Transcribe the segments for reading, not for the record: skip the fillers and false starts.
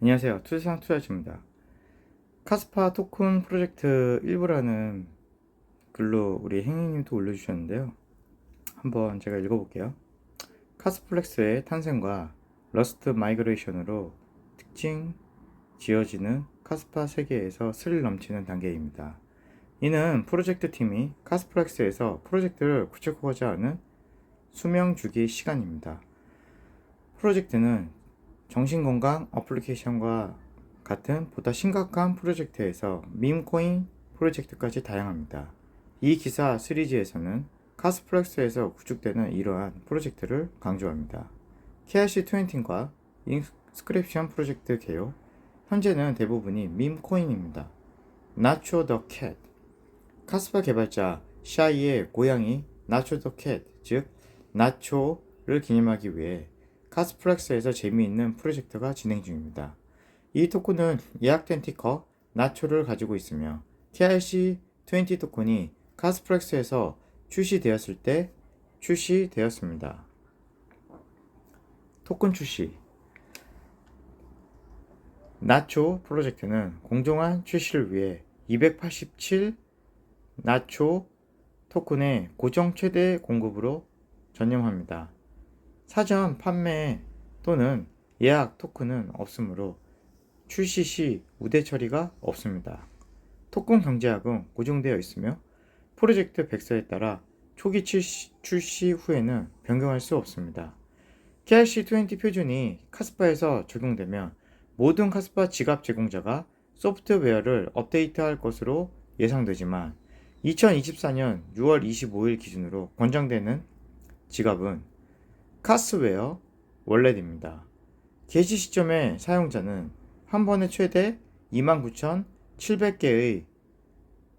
안녕하세요. 투자상 투자주입니다. 카스파 토큰 프로젝트 일부라는 글로 우리 행행님도 올려주셨는데요. 한번 제가 읽어볼게요. 카스플렉스의 탄생과 러스트 마이그레이션으로 특징 지어지는 카스파 세계에서 스릴 넘치는 단계입니다. 이는 프로젝트 팀이 카스플렉스에서 프로젝트를 구축하고자 하는 수명 주기 시간입니다. 프로젝트는 정신건강 어플리케이션과 같은 보다 심각한 프로젝트에서 밈코인 프로젝트까지 다양합니다. 이 기사 시리즈에서는 카스플렉스에서 구축되는 이러한 프로젝트를 강조합니다. KRC20과 인스크립션 프로젝트 개요. 현재는 대부분이 밈코인입니다. 나초 더 캣. 카스파 개발자 샤이의 고양이 나초 더 캣, 즉 나초를 기념하기 위해 카스플렉스에서 재미있는 프로젝트가 진행 중입니다. 이 토큰은 예약된 티커 나초를 가지고 있으며 KRC20 토큰이 카스플렉스에서 출시되었을 때 출시되었습니다. 토큰 출시 나초 프로젝트는 공정한 출시를 위해 287 나초 토큰의 고정 최대 공급으로 전념합니다. 사전 판매 또는 예약 토큰은 없으므로 출시 시 우대 처리가 없습니다. 토큰 경제학은 고정되어 있으며 프로젝트 백서에 따라 초기 출시 후에는 변경할 수 없습니다. KRC20 표준이 카스파에서 적용되면 모든 카스파 지갑 제공자가 소프트웨어를 업데이트할 것으로 예상되지만 2024년 6월 25일 기준으로 권장되는 지갑은 카스웨어 월렛입니다. 게시 시점의 사용자는 한 번에 최대 29,700개의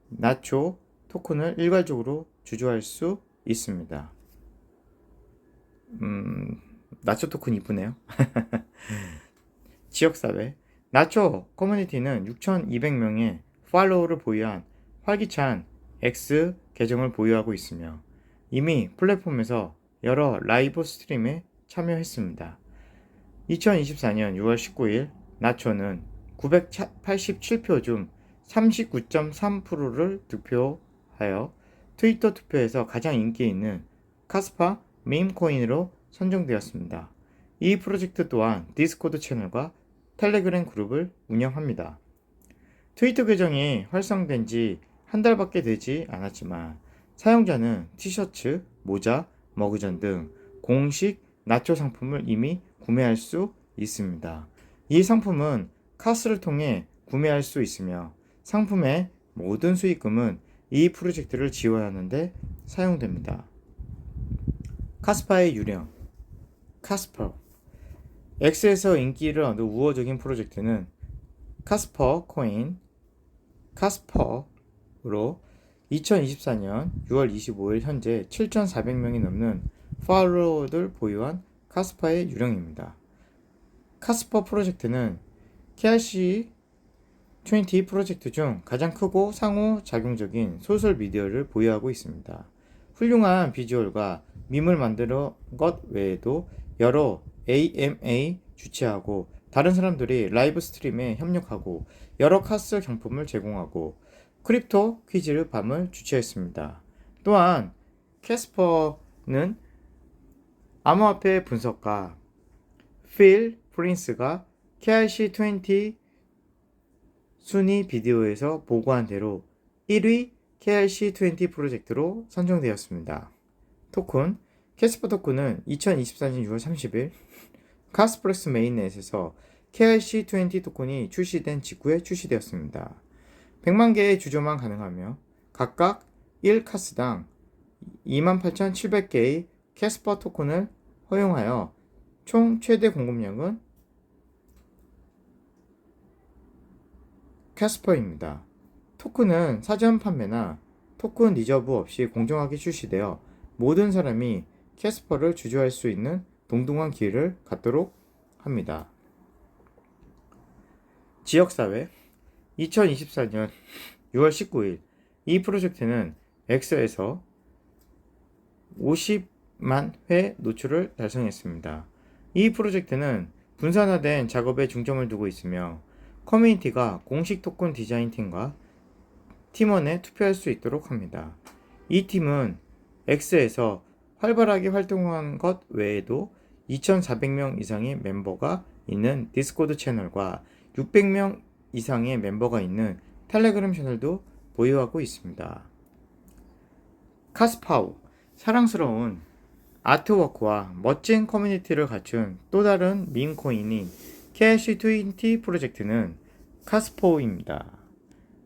나초 토큰을 일괄적으로 주주할 수 있습니다. 나초 토큰 이쁘네요. 지역사회 나초 커뮤니티는 6,200명의 팔로워를 보유한 활기찬 X 계정을 보유하고 있으며 이미 플랫폼에서 여러 라이브 스트림에 참여했습니다. 2024년 6월 19일 나초는 987표 중 39.3%를 득표하여 트위터 투표에서 가장 인기 있는 카스파 밈코인으로 선정되었습니다. 이 프로젝트 또한 디스코드 채널과 텔레그램 그룹을 운영합니다. 트위터 계정이 활성된 지 한 달밖에 되지 않았지만 사용자는 티셔츠, 모자, 머그전 등 공식 나초 상품을 이미 구매할 수 있습니다. 이 상품은 카스를 통해 구매할 수 있으며 상품의 모든 수익금은 이 프로젝트를 지원하는 데 사용됩니다. 카스파의 유령 카스퍼 X에서 인기를 얻은 우호적인 프로젝트는 카스퍼 코인 카스퍼로 2024년 6월 25일 현재 7,400명이 넘는 팔로워를 보유한 카스파의 유령입니다. 카스퍼 프로젝트는 KRC20 프로젝트 중 가장 크고 상호작용적인 소셜 미디어를 보유하고 있습니다. 훌륭한 비주얼과 밈을 만드는 것 외에도 여러 AMA 주최하고 다른 사람들이 라이브 스트림에 협력하고 여러 카스 경품을 제공하고 크립토 퀴즈 밤을 주최했습니다. 또한 캐스퍼는 암호화폐 분석가 필 프린스가 KRC20 순위 비디오에서 보고한 대로 1위 KRC20 프로젝트로 선정되었습니다. 토큰 캐스퍼 토큰은 2024년 6월 30일 카스프렉스 메인넷에서 KRC20 토큰이 출시된 직후에 출시되었습니다. 100만 개의 주조만 가능하며 각각 1카스당 28,700개의 캐스퍼 토큰을 허용하여 총 최대 공급량은 캐스퍼입니다. 토큰은 사전 판매나 토큰 리저브 없이 공정하게 출시되어 모든 사람이 캐스퍼를 주주할 수 있는 동등한 기회를 갖도록 합니다. 지역사회 2024년 6월 19일 이 프로젝트는 X에서 50만 회 노출을 달성했습니다. 이 프로젝트는 분산화된 작업에 중점을 두고 있으며 커뮤니티가 공식 토큰 디자인 팀과 팀원에 투표할 수 있도록 합니다. 이 팀은 X에서 활발하게 활동한 것 외에도 2,400명 이상의 멤버가 있는 디스코드 채널과 600명 이상의 멤버가 있는 텔레그램 채널도 보유하고 있습니다. 카스파오, 사랑스러운 아트워크와 멋진 커뮤니티를 갖춘 또 다른 밈코인인 KRC20 프로젝트는 카스파오입니다.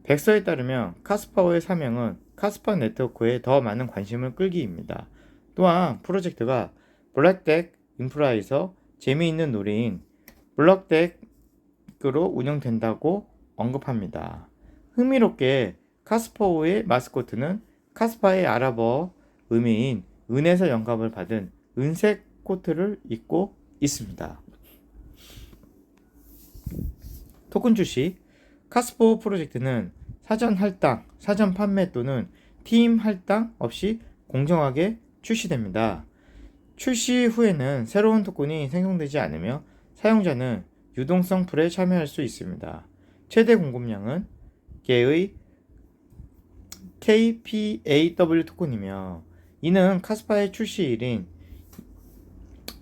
백서에 따르면 카스파오의 사명은 카스파 네트워크에 더 많은 관심을 끌기입니다. 또한 프로젝트가 블랙덱 인프라에서 재미있는 놀이인 블럭덱으로 운영된다고 언급합니다. 흥미롭게 카스파오의 마스코트는 카스파의 아랍어 의미인 은에서 영감을 받은 은색 코트를 입고 있습니다. 토큰 출시 카스파오 프로젝트는 사전 할당, 사전 판매 또는 팀 할당 없이 공정하게 출시됩니다. 출시 후에는 새로운 토큰이 생성되지 않으며 사용자는 유동성 풀에 참여할 수 있습니다. 최대 공급량은 개의 KPAW 토큰이며 이는 카스파의 출시일인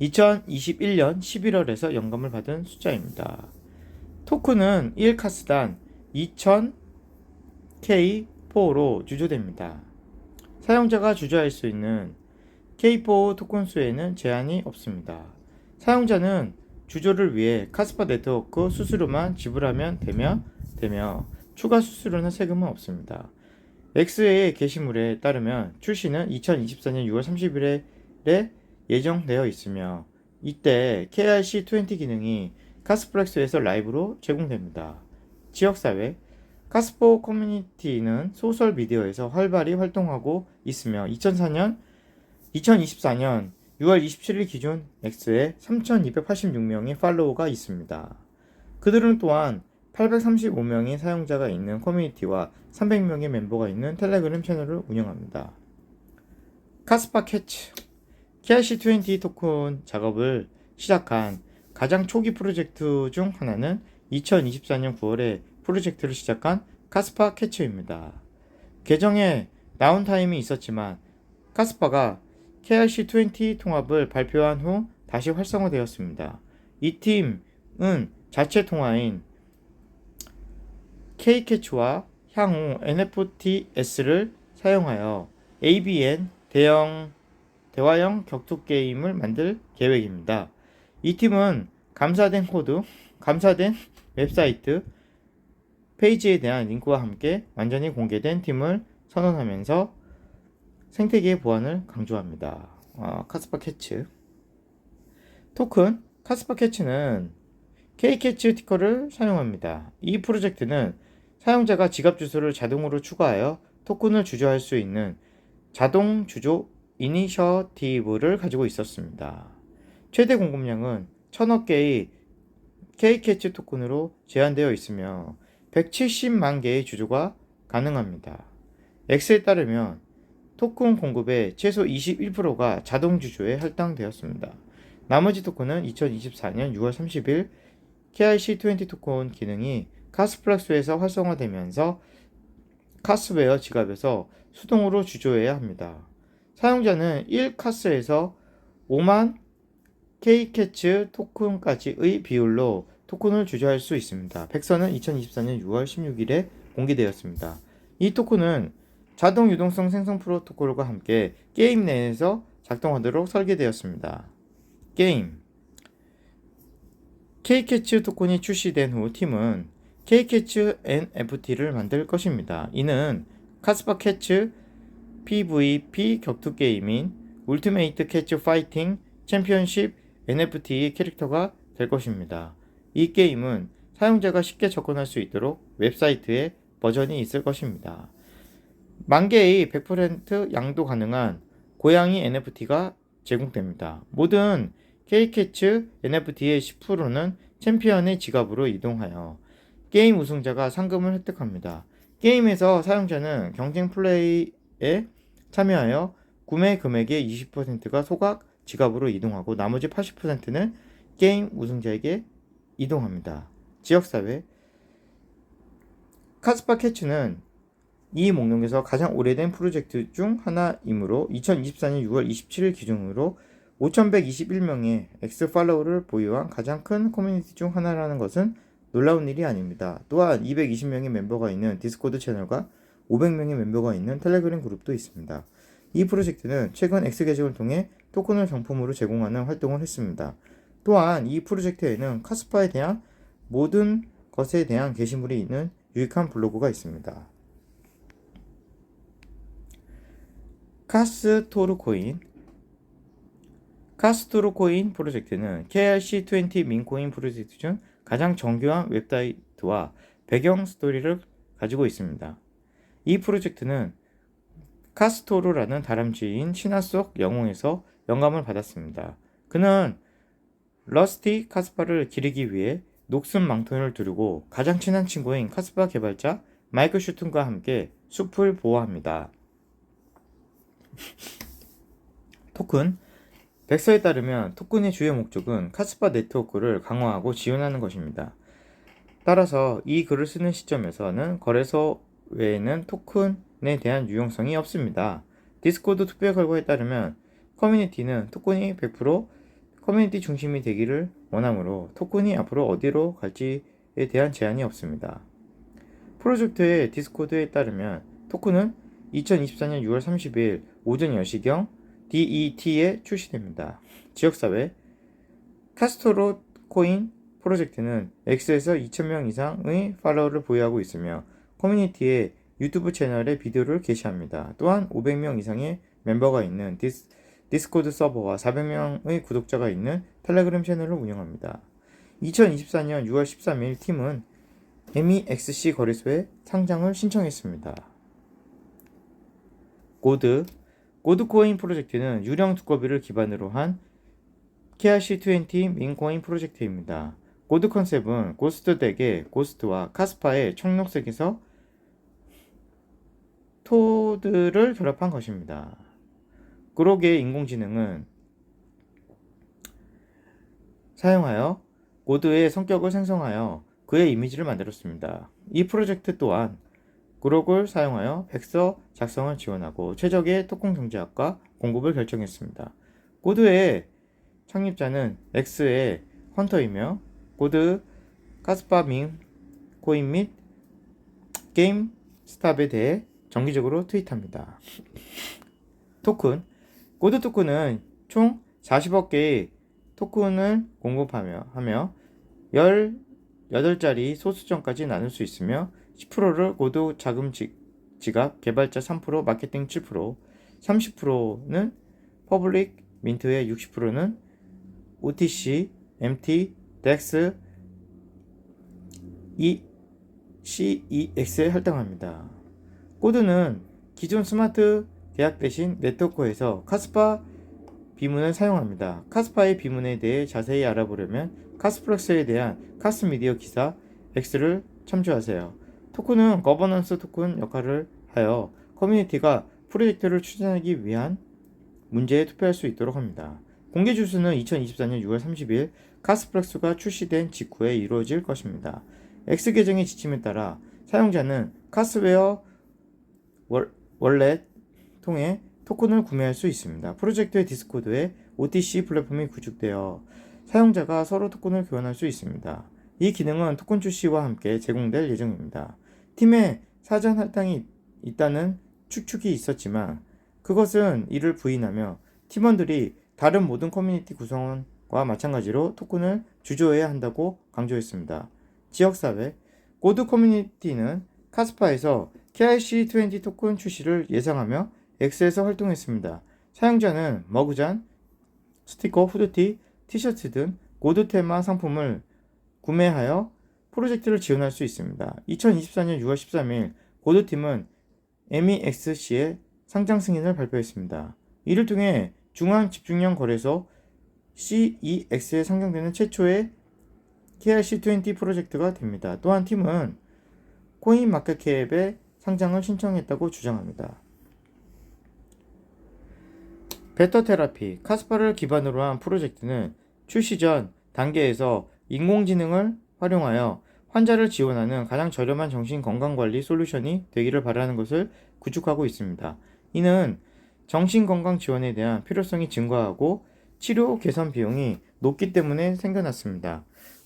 2021년 11월에서 영감을 받은 숫자입니다. 토큰은 1카스당 2000K4로 주조됩니다. 사용자가 주조할 수 있는 K4 토큰 수에는 제한이 없습니다. 사용자는 주조를 위해 카스파 네트워크 수수료만 지불하면 되며 추가 수수료나 세금은 없습니다. X의 게시물에 따르면 출시는 2024년 6월 30일에 예정되어 있으며 이때 KRC20 기능이 카스플렉스에서 라이브로 제공됩니다. 지역사회 카스포 커뮤니티는 소셜 미디어에서 활발히 활동하고 있으며 2024년 6월 27일 기준 X에 3,286명의 팔로워가 있습니다. 그들은 또한 835명의 사용자가 있는 커뮤니티와 300명의 멤버가 있는 텔레그램 채널을 운영합니다. 카스파 캐치 KRC20 토큰 작업을 시작한 가장 초기 프로젝트 중 하나는 2024년 9월에 프로젝트를 시작한 카스파 캐치입니다. 계정에 다운타임이 있었지만 카스파가 KRC20 통합을 발표한 후 다시 활성화되었습니다. 이 팀은 자체 통화인 K캐치와 향후 NFTS를 사용하여 ABN 대화형 격투 게임을 만들 계획입니다. 이 팀은 감사된 코드, 감사된 웹사이트, 페이지에 대한 링크와 함께 완전히 공개된 팀을 선언하면서 생태계의 보안을 강조합니다. 카스파 캐치 토큰 카스파 캐치는 K캐치 티커를 사용합니다. 이 프로젝트는 사용자가 지갑 주소를 자동으로 추가하여 토큰을 주조할 수 있는 자동 주조 이니셔티브를 가지고 있었습니다. 최대 공급량은 1000억 개의 K캐치 토큰으로 제한되어 있으며 170만 개의 주조가 가능합니다. X에 따르면 토큰 공급의 최소 21%가 자동 주조에 할당되었습니다. 나머지 토큰은 2024년 6월 30일 KRC20 토큰 기능이 카스플렉스에서 활성화되면서 카스웨어 지갑에서 수동으로 주조해야 합니다. 사용자는 1카스에서 5만 K캐치 토큰까지의 비율로 토큰을 주조할 수 있습니다. 백서는 2024년 6월 16일에 공개되었습니다. 이 토큰은 자동 유동성 생성 프로토콜과 함께 게임 내에서 작동하도록 설계되었습니다. 게임 K캐치 토큰이 출시된 후 팀은 K캐치 NFT를 만들 것입니다. 이는 카스파 캐치 PVP 격투 게임인 울티메이트 캐치 파이팅 챔피언십 NFT의 캐릭터가 될 것입니다. 이 게임은 사용자가 쉽게 접근할 수 있도록 웹사이트에 버전이 있을 것입니다. 만 개의 100% 양도 가능한 고양이 NFT가 제공됩니다. 모든 K캐치 NFT의 10%는 챔피언의 지갑으로 이동하여 게임 우승자가 상금을 획득합니다. 게임에서 사용자는 경쟁 플레이에 참여하여 구매 금액의 20%가 소각 지갑으로 이동하고 나머지 80%는 게임 우승자에게 이동합니다. 지역사회 카스파 캐츠는 이 목록에서 가장 오래된 프로젝트 중 하나이므로 2024년 6월 27일 기준으로 5,121명의 X 팔로워를 보유한 가장 큰 커뮤니티 중 하나라는 것은 놀라운 일이 아닙니다. 또한 220명의 멤버가 있는 디스코드 채널과 500명의 멤버가 있는 텔레그램 그룹도 있습니다. 이 프로젝트는 최근 X 계정을 통해 토큰을 정품으로 제공하는 활동을 했습니다. 또한 이 프로젝트에는 카스파에 대한 모든 것에 대한 게시물이 있는 유익한 블로그가 있습니다. 카스토르 코인 프로젝트는 KRC20 민코인 프로젝트 중 가장 정교한 웹사이트와 배경 스토리를 가지고 있습니다. 이 프로젝트는 카스토르라는 다람쥐인 신화 속 영웅에서 영감을 받았습니다. 그는 러스티 카스파를 기르기 위해 녹슨 망토를 두르고 가장 친한 친구인 카스파 개발자 마이클 슈튼과 함께 숲을 보호합니다. 토큰 백서에 따르면 토큰의 주요 목적은 카스파 네트워크를 강화하고 지원하는 것입니다. 따라서 이 글을 쓰는 시점에서는 거래소 외에는 토큰에 대한 유용성이 없습니다. 디스코드 투표 결과에 따르면 커뮤니티는 토큰이 100% 커뮤니티 중심이 되기를 원하므로 토큰이 앞으로 어디로 갈지에 대한 제한이 없습니다. 프로젝트의 디스코드에 따르면 토큰은 2024년 6월 30일 오전 10시경 DET에 출시됩니다. 지역사회 카스토로 코인 프로젝트는 X에서 2,000명 이상의 팔로워를 보유하고 있으며 커뮤니티에 유튜브 채널에 비디오를 게시합니다. 또한 500명 이상의 멤버가 있는 디스코드 서버와 400명의 구독자가 있는 텔레그램 채널을 운영합니다. 2024년 6월 13일 팀은 MEXC 거래소에 상장을 신청했습니다. 고드코인 프로젝트는 유령 두꺼비를 기반으로 한 KRC20 민코인 프로젝트입니다. 고드 컨셉은 고스트 덱의 고스트와 카스파의 청록색에서 토드를 결합한 것입니다. 그록의 인공지능은 사용하여 고드의 성격을 생성하여 그의 이미지를 만들었습니다. 이 프로젝트 또한 그록을 사용하여 백서 작성을 지원하고 최적의 토큰 경제학과 공급을 결정했습니다. 고드의 창립자는 X의 헌터이며 고드, 카스파 밈, 코인 및 게임 스탑에 대해 정기적으로 트윗합니다. 토큰 고드 토큰은 총 40억 개의 토큰을 공급하며 18자리 소수점까지 나눌 수 있으며 10%를 고드 자금 지갑, 개발자 3%, 마케팅 7%, 30%는 퍼블릭 민트의 60%는 OTC, MT, DEX, CEX에 할당합니다. 고드는 기존 스마트 계약 대신 네트워크에서 카스파 비문을 사용합니다. 카스파의 비문에 대해 자세히 알아보려면 카스프렉스에 대한 카스미디어 기사 X를 참조하세요. 토큰은 거버넌스 토큰 역할을 하여 커뮤니티가 프로젝트를 추진하기 위한 문제에 투표할 수 있도록 합니다. 공개 주수는 2024년 6월 30일 카스프렉스가 출시된 직후에 이루어질 것입니다. X 계정의 지침에 따라 사용자는 카스웨어 월렛 통해 토큰을 구매할 수 있습니다. 프로젝트의 디스코드에 OTC 플랫폼이 구축되어 사용자가 서로 토큰을 교환할 수 있습니다. 이 기능은 토큰 출시와 함께 제공될 예정입니다. 팀에 사전 할당이 있다는 추측이 있었지만 그것은 이를 부인하며 팀원들이 다른 모든 커뮤니티 구성원과 마찬가지로 토큰을 주조해야 한다고 강조했습니다. 지역사회 고드 커뮤니티는 카스파에서 KRC20 토큰 출시를 예상하며 X에서 활동했습니다. 사용자는 머그잔, 스티커, 후드티, 티셔츠 등 고드 테마 상품을 구매하여 프로젝트를 지원할 수 있습니다. 2024년 6월 13일 고드팀은 MEXC의 상장 승인을 발표했습니다. 이를 통해 중앙 집중형 거래소 CEX에 상장되는 최초의 KRC20 프로젝트가 됩니다. 또한 팀은 코인마켓캡에 상장을 신청했다고 주장합니다. 베터 테라피 카스파를 기반으로 한 프로젝트는 출시 전 단계에서 인공지능을 활용하여 환자를 지원하는 가장 저렴한 정신건강관리 솔루션이 되기를 바라는 것을 구축하고 있습니다. 이는 정신건강 지원에 대한 필요성이 증가하고 치료 개선 비용이 높기 때문에 생겨났습니다.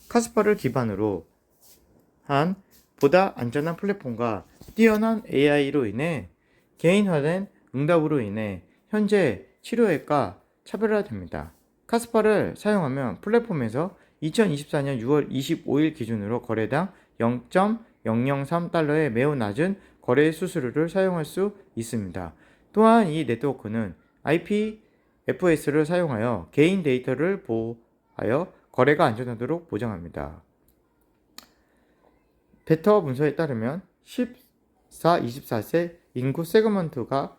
카스파를 기반으로 한 보다 안전한 플랫폼과 뛰어난 AI로 인해 개인화된 응답으로 인해 현재 치료액과 차별화됩니다. 카스파를 사용하면 플랫폼에서 2024년 6월 25일 기준으로 거래당 0.003달러의 매우 낮은 거래 수수료를 사용할 수 있습니다. 또한 이 네트워크는 IPFS를 사용하여 개인 데이터를 보호하여 거래가 안전하도록 보장합니다. 베터 문서에 따르면 14-24세 인구 세그먼트가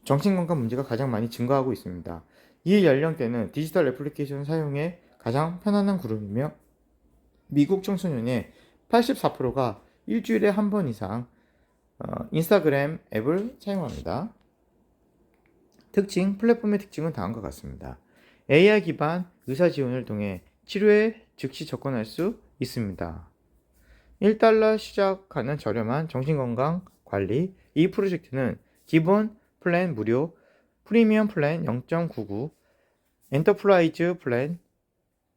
정신건강 문제가 가장 많이 증가하고 있습니다. 이 연령대는 디지털 애플리케이션 사용에 가장 편안한 그룹이며 미국 청소년의 84%가 일주일에 한 번 이상 인스타그램 앱을 사용합니다. 플랫폼의 특징은 다음과 같습니다. AI 기반 의사 지원을 통해 치료에 즉시 접근할 수 있습니다. 1달러 시작하는 저렴한 정신건강 관리. 이 프로젝트는 기본 플랜 무료, 프리미엄 플랜 0.99, 엔터프라이즈 플랜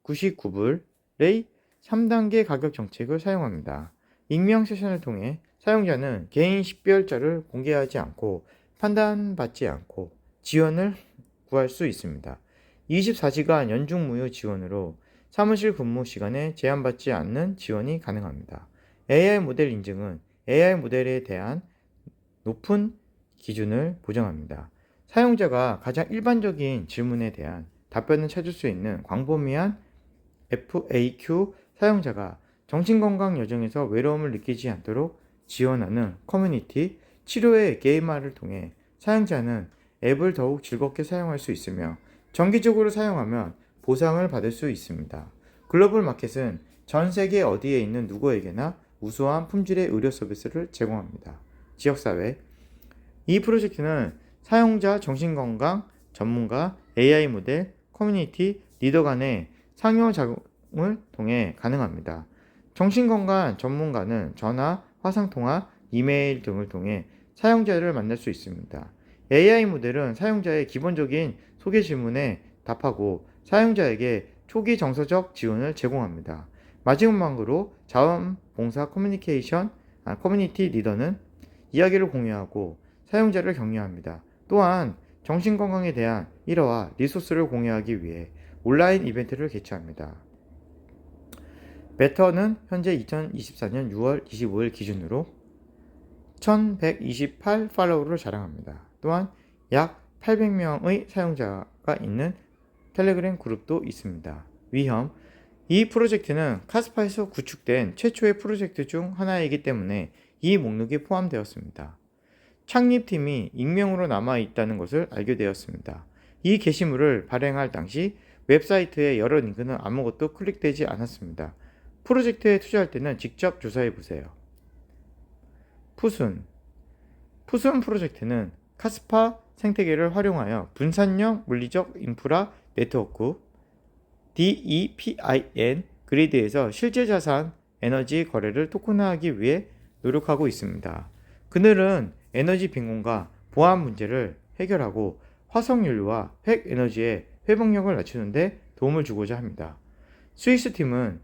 99불의 3단계 가격 정책을 사용합니다. 익명 세션을 통해 사용자는 개인 식별자를 공개하지 않고 판단받지 않고 지원을 구할 수 있습니다. 24시간 연중 무휴 지원으로 사무실 근무 시간에 제한받지 않는 지원이 가능합니다. AI 모델 인증은 AI 모델에 대한 높은 기준을 보장합니다. 사용자가 가장 일반적인 질문에 대한 답변을 찾을 수 있는 광범위한 FAQ, 사용자가 정신건강 여정에서 외로움을 느끼지 않도록 지원하는 커뮤니티, 치료의 게임화를 통해 사용자는 앱을 더욱 즐겁게 사용할 수 있으며 정기적으로 사용하면 보상을 받을 수 있습니다. 글로벌 마켓은 전 세계 어디에 있는 누구에게나 우수한 품질의 의료 서비스를 제공합니다. 지역사회. 이 프로젝트는 사용자, 정신건강 전문가, AI 모델, 커뮤니티, 리더 간의 상호작용을 통해 가능합니다. 정신건강 전문가는 전화, 화상통화, 이메일 등을 통해 사용자를 만날 수 있습니다. AI 모델은 사용자의 기본적인 소개 질문에 답하고 사용자에게 초기 정서적 지원을 제공합니다. 마지막으로 자원봉사 커뮤니티 리더는 이야기를 공유하고 사용자를 격려합니다. 또한 정신건강에 대한 일화와 리소스를 공유하기 위해 온라인 이벤트를 개최합니다. 베터는 현재 2024년 6월 25일 기준으로 1128 팔로워를 자랑합니다. 또한 약 800명의 사용자가 있는 텔레그램 그룹도 있습니다. 위험. 이 프로젝트는 카스파에서 구축된 최초의 프로젝트 중 하나이기 때문에 이 목록에 포함되었습니다. 창립팀이 익명으로 남아있다는 것을 알게 되었습니다. 이 게시물을 발행할 당시 웹사이트의 여러 링크는 아무것도 클릭되지 않았습니다. 프로젝트에 투자할 때는 직접 조사해보세요. 푸순 프로젝트는 카스파 생태계를 활용하여 분산형 물리적 인프라 네트워크 DEPIN 그리드에서 실제 자산 에너지 거래를 토큰화하기 위해 노력하고 있습니다. 그들은 에너지 빈곤과 보안 문제를 해결하고 화석연료와 핵 에너지의 회복력을 낮추는 데 도움을 주고자 합니다. 스위스 팀은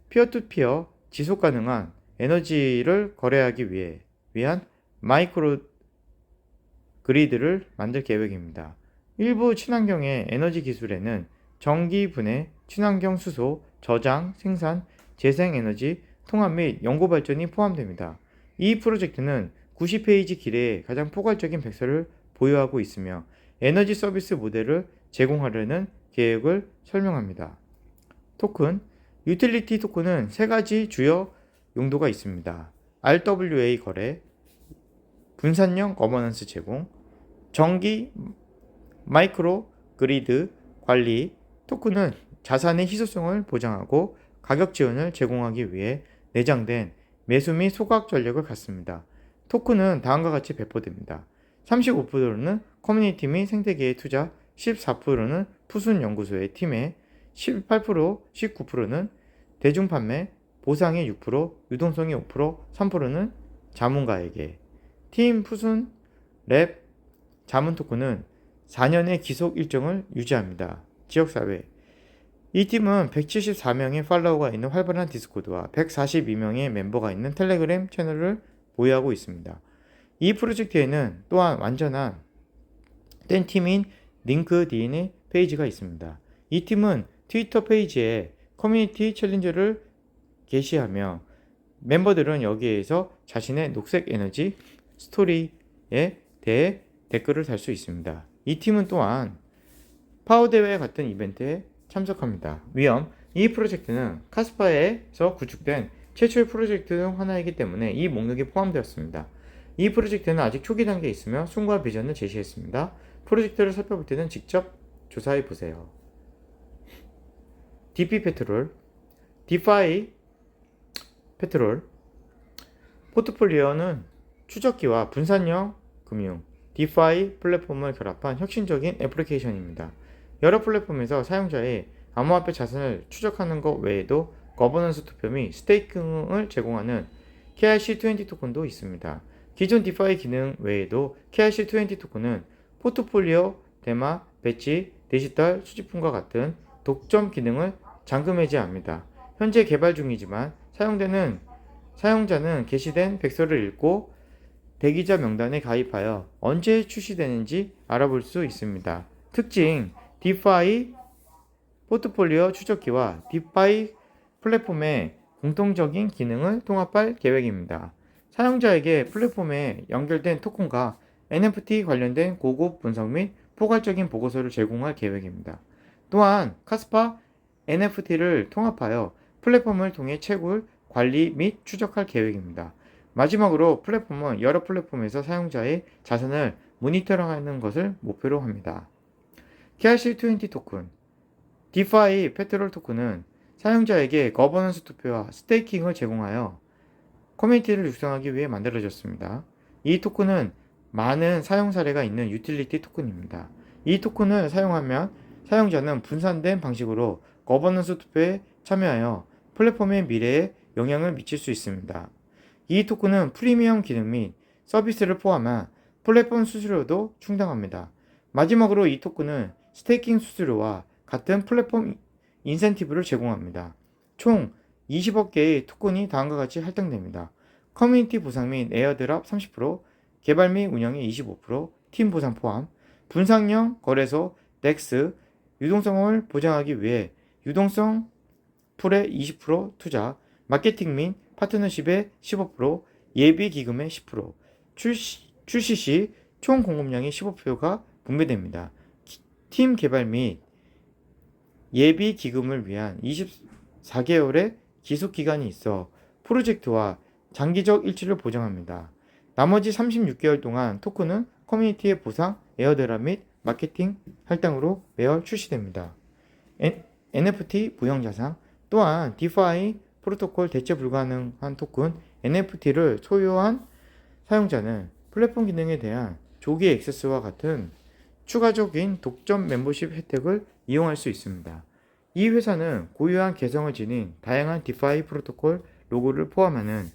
피어투피어 지속 가능한 에너지를 거래하기 위한 마이크로 그리드를 만들 계획입니다. 일부 친환경의 에너지 기술에는 전기 분해, 친환경 수소, 저장, 생산, 재생에너지, 통합 및 연구 발전이 포함됩니다. 이 프로젝트는 90페이지 길이의 가장 포괄적인 백서를 보유하고 있으며 에너지 서비스 모델을 제공하려는 계획을 설명합니다. 토큰, 유틸리티 토큰은 세 가지 주요 용도가 있습니다. RWA 거래, 분산형 거버넌스 제공, 전기 마이크로 그리드 관리. 토큰은 자산의 희소성을 보장하고 가격 지원을 제공하기 위해 내장된 매수 및 소각 전략을 갖습니다. 토큰은 다음과 같이 배포됩니다. 35%는 커뮤니티 및 생태계에 투자, 14%는 푸순 연구소의 팀에, 18%, 19%는 대중 판매, 보상이 6%, 유동성이 5%, 3%는 자문가에게. 팀 푸순 랩 자문 토큰은 4년의 기속 일정을 유지합니다. 지역사회. 이 팀은 174명의 팔로워가 있는 활발한 디스코드와 142명의 멤버가 있는 텔레그램 채널을 보유하고 있습니다. 이 프로젝트에는 또한 완전한 된 팀인 링크드인의 페이지가 있습니다. 이 팀은 트위터 페이지에 커뮤니티 챌린저를 게시하며 멤버들은 여기에서 자신의 녹색 에너지 스토리에 대해 댓글을 달 수 있습니다. 이 팀은 또한 파워대회 같은 이벤트에 참석합니다. 위험. 이 프로젝트는 카스파에서 구축된 최초의 프로젝트 중 하나이기 때문에 이 목록에 포함되었습니다. 이 프로젝트는 아직 초기 단계에 있으며 숨과 비전을 제시했습니다. 프로젝트를 살펴볼 때는 직접 조사해 보세요. DP 페트롤, 디파이 페트롤. 포트폴리오는 추적기와 분산형 금융, 디파이 플랫폼을 결합한 혁신적인 애플리케이션입니다. 여러 플랫폼에서 사용자의 암호화폐 자산을 추적하는 것 외에도 거버넌스 투표 및 스테이킹을 제공하는 KRC20 토큰도 있습니다. 기존 디파이 기능 외에도 KRC20 토큰은 포트폴리오, 대마, 배지, 디지털 수집품과 같은 독점 기능을 잠금 해제합니다. 현재 개발 중이지만 사용자는 게시된 백서를 읽고 대기자 명단에 가입하여 언제 출시되는지 알아볼 수 있습니다. 특징, 디파이 포트폴리오 추적기와 디파이 플랫폼의 공통적인 기능을 통합할 계획입니다. 사용자에게 플랫폼에 연결된 토큰과 NFT 관련된 고급 분석 및 포괄적인 보고서를 제공할 계획입니다. 또한 카스파 NFT를 통합하여 플랫폼을 통해 채굴, 관리 및 추적할 계획입니다. 마지막으로 플랫폼은 여러 플랫폼에서 사용자의 자산을 모니터링하는 것을 목표로 합니다. KRC20 토큰, 디파이 페트롤 토큰은 사용자에게 거버넌스 투표와 스테이킹을 제공하여 커뮤니티를 육성하기 위해 만들어졌습니다. 이 토큰은 많은 사용 사례가 있는 유틸리티 토큰입니다. 이 토큰을 사용하면 사용자는 분산된 방식으로 거버넌스 투표에 참여하여 플랫폼의 미래에 영향을 미칠 수 있습니다. 이 토큰은 프리미엄 기능 및 서비스를 포함한 플랫폼 수수료도 충당합니다. 마지막으로 이 토큰은 스테이킹 수수료와 같은 플랫폼 인센티브를 제공합니다. 총 20억 개의 토큰이 다음과 같이 할당됩니다. 커뮤니티 보상 및 에어드랍 30%, 개발 및 운영의 25%, 팀 보상 포함, 분산형 거래소 덱스, 유동성을 보장하기 위해 유동성 풀의 20% 투자, 마케팅 및 파트너십의 15%, 예비 기금의 10%, 출시 시 총 공급량의 15%가 분배됩니다. 팀 개발 및 예비 기금을 위한 24개월의 지속 기간이 있어 프로젝트와 장기적 일치를 보장합니다. 나머지 36개월 동안 토큰은 커뮤니티의 보상, 에어드랍 및 마케팅 할당으로 매월 출시됩니다. NFT 부형자산. 또한 디파이 프로토콜 대체 불가능한 토큰 NFT를 소유한 사용자는 플랫폼 기능에 대한 조기 액세스와 같은 추가적인 독점 멤버십 혜택을 이용할 수 있습니다. 이 회사는 고유한 개성을 지닌 다양한 디파이 프로토콜 로고를 포함하는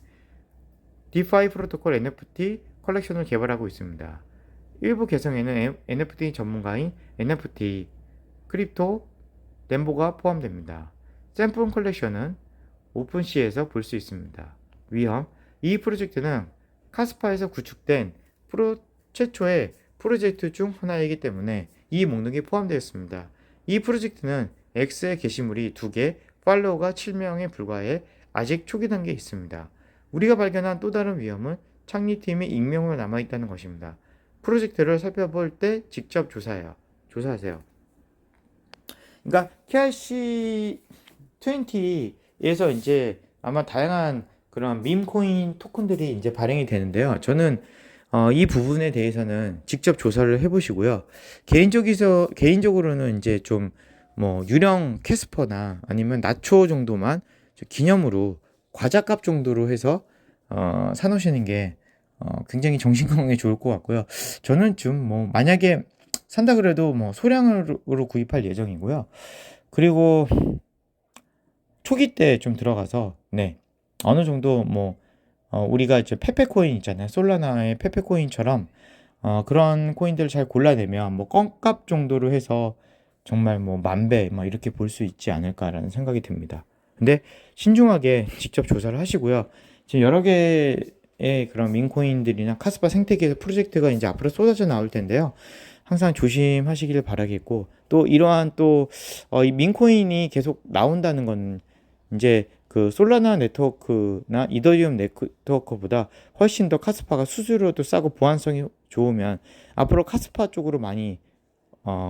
디파이 프로토콜 NFT 컬렉션을 개발하고 있습니다. 일부 개성에는 NFT 전문가인 NFT 크립토 덴보가 포함됩니다. 샘플 컬렉션은 오픈시에서 볼 수 있습니다. 위험. 이 프로젝트는 카스파에서 구축된 최초의 프로젝트 중 하나이기 때문에 이 목록에 포함되었습니다. 이 프로젝트는 X의 게시물이 2개, 팔로워가 7명에 불과해 아직 초기 단계에 있습니다. 우리가 발견한 또 다른 위험은 창립팀의 익명으로 남아있다는 것입니다. 프로젝트를 살펴볼 때 직접 조사하세요. 그러니까 KRC20에서 이제 아마 다양한 그런 밈코인 토큰들이 이제 발행이 되는데요. 저는 이 부분에 대해서는 직접 조사를 해보시고요. 개인적으로는 이제 좀 뭐 유령 캐스퍼나 아니면 나초 정도만 기념으로 과자값 정도로 해서 사놓으시는 게 굉장히 정신건강에 좋을 것 같고요. 저는 좀 뭐 만약에 산다 그래도 뭐 소량으로 구입할 예정이고요. 그리고 초기 때 좀 들어가서 어느 정도 우리가 이제 페페코인 있잖아요. 솔라나의 페페코인처럼 그런 코인들을 잘 골라내면 껌값 정도로 해서 정말 만배 막 이렇게 볼 수 있지 않을까라는 생각이 듭니다. 근데 신중하게 직접 조사를 하시고요. 지금 여러 개의 그런 민코인들이나 카스파 생태계 프로젝트가 이제 앞으로 쏟아져 나올 텐데요. 항상 조심하시길 바라겠고, 또 이러한 이 민코인이 계속 나온다는 건 이제 그 솔라나 네트워크나 이더리움 네트워크보다 훨씬 더 카스파가 수수료도 싸고 보안성이 좋으면 앞으로 카스파 쪽으로 많이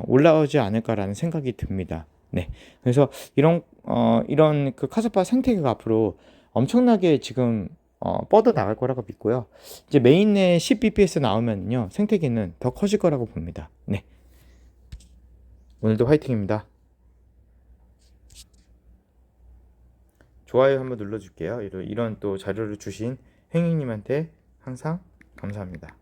올라오지 않을까라는 생각이 듭니다. 네. 그래서 이런 그 카스파 생태계가 앞으로 엄청나게 지금 뻗어 나갈 거라고 믿고요. 이제 메인의 10bps 나오면요, 생태계는 더 커질 거라고 봅니다. 네. 오늘도 화이팅입니다. 좋아요 한번 눌러줄게요. 이런 또 자료를 주신 행님한테 항상 감사합니다.